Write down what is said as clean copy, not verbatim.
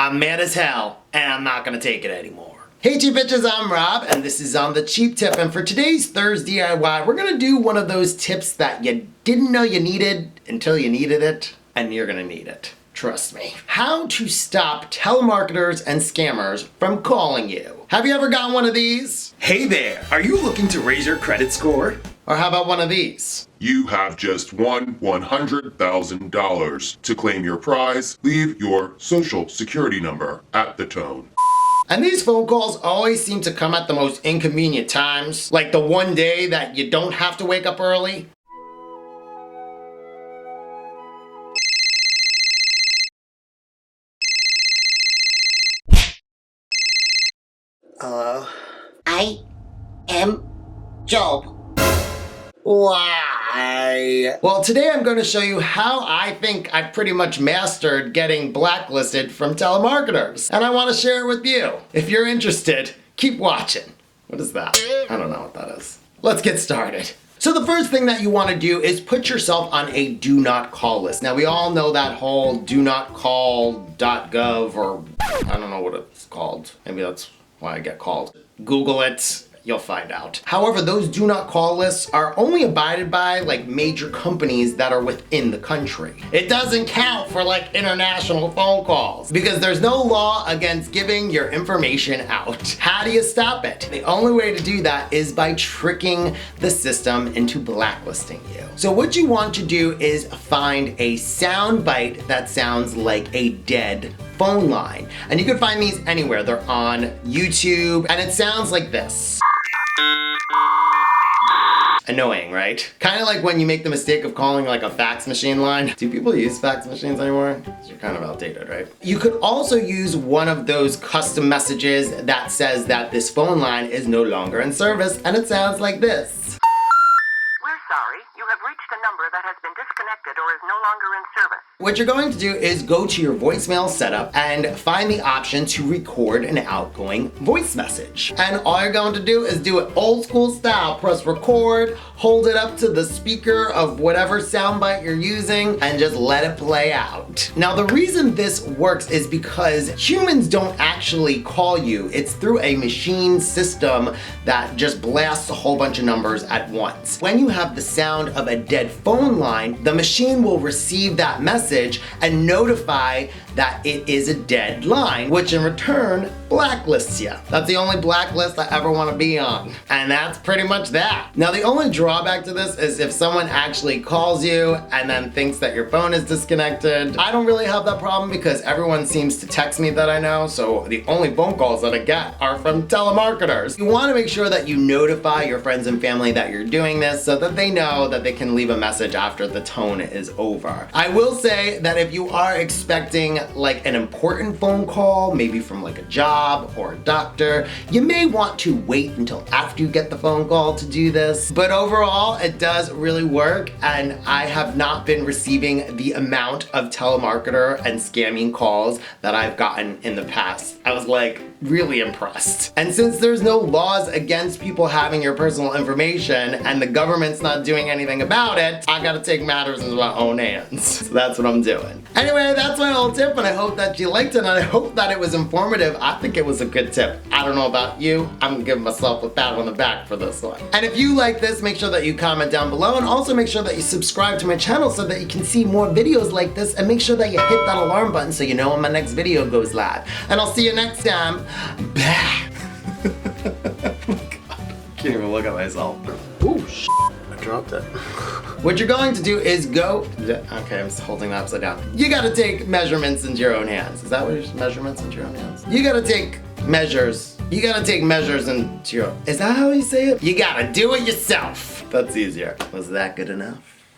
I'm mad as hell, and I'm not gonna take it anymore. Hey cheap bitches, I'm Rob, and this is On the Cheap Tip, and for today's Thursday DIY, we're gonna do one of those tips that you didn't know you needed until you needed it, and you're gonna need it. Trust me. How to stop telemarketers and scammers from calling you. Have you ever gotten one of these? Hey there, are you looking to raise your credit score? Or how about one of these? You have just won $100,000. To claim your prize, leave your social security number at the tone. And these phone calls always seem to come at the most inconvenient times, like the one day that you don't have to wake up early. Hello? I am Job. Why? Well, today I'm going to show you how I think I've pretty much mastered getting blacklisted from telemarketers. And I want to share it with you. If you're interested, keep watching. What is that? I don't know what that is. Let's get started. So the first thing that you want to do is put yourself on a do not call list. Now we all know that whole do not call.gov, or I don't know what it's called. Maybe that's why I get called. Google it. You'll find out. However, those do not call lists are only abided by like major companies that are within the country. It doesn't count for like international phone calls because there's no law against giving your information out. How do you stop it? The only way to do that is by tricking the system into blacklisting you. So what you want to do is find a sound bite that sounds like a dead phone line. And you can find these anywhere. They're on YouTube, and it sounds like this. Annoying, right? Kind of like when you make the mistake of calling like a fax machine line. Do people use fax machines anymore? You're kind of outdated, right? You could also use one of those custom messages that says that this phone line is no longer in service, and it sounds like this. We're sorry, you have reached a number that has been disconnected or is no longer in service. What you're going to do is go to your voicemail setup and find the option to record an outgoing voice message. And all you're going to do is do it old school style. Press record, hold it up to the speaker of whatever soundbite you're using, and just let it play out. Now the reason this works is because humans don't actually call you. It's through a machine system that just blasts a whole bunch of numbers at once. When you have the sound of a dead phone line, the machine will receive that message and notify that it is a dead line, which in return blacklists you. That's the only blacklist I ever want to be on. And that's pretty much that. Now the only drawback to this is if someone actually calls you and then thinks that your phone is disconnected. I don't really have that problem because everyone seems to text me that I know, so the only phone calls that I get are from telemarketers. You want to make sure that you notify your friends and family that you're doing this so that they know that they can leave a message after the tone is over. I will say that if you are expecting like an important phone call, maybe from like a job or a doctor, you may want to wait until after you get the phone call to do this. But overall, it does really work, and I have not been receiving the amount of telemarketer and scamming calls that I've gotten in the past. I was like really impressed. And since there's no laws against people having your personal information and the government's not doing anything about it, I gotta take matters into my own hands. So that's what I'm doing. Anyway, that's my whole tip, and I hope that you liked it, and I hope that it was informative. I think it was a good tip. I don't know about you. I'm gonna give myself a pat on the back for this one. And if you like this, make sure that you comment down below, and also make sure that you subscribe to my channel so that you can see more videos like this, and make sure that you hit that alarm button so you know when my next video goes live. And I'll see you next time. Bye. Can't even look at myself. Ooh, I dropped it. What you're going to do is go, okay, I'm just holding that upside down. You gotta take measurements into your own hands. Is that what you're, measurements into your own hands? You gotta take measures. You gotta take measures into your, is that how you say it? You gotta do it yourself. That's easier. Was that good enough?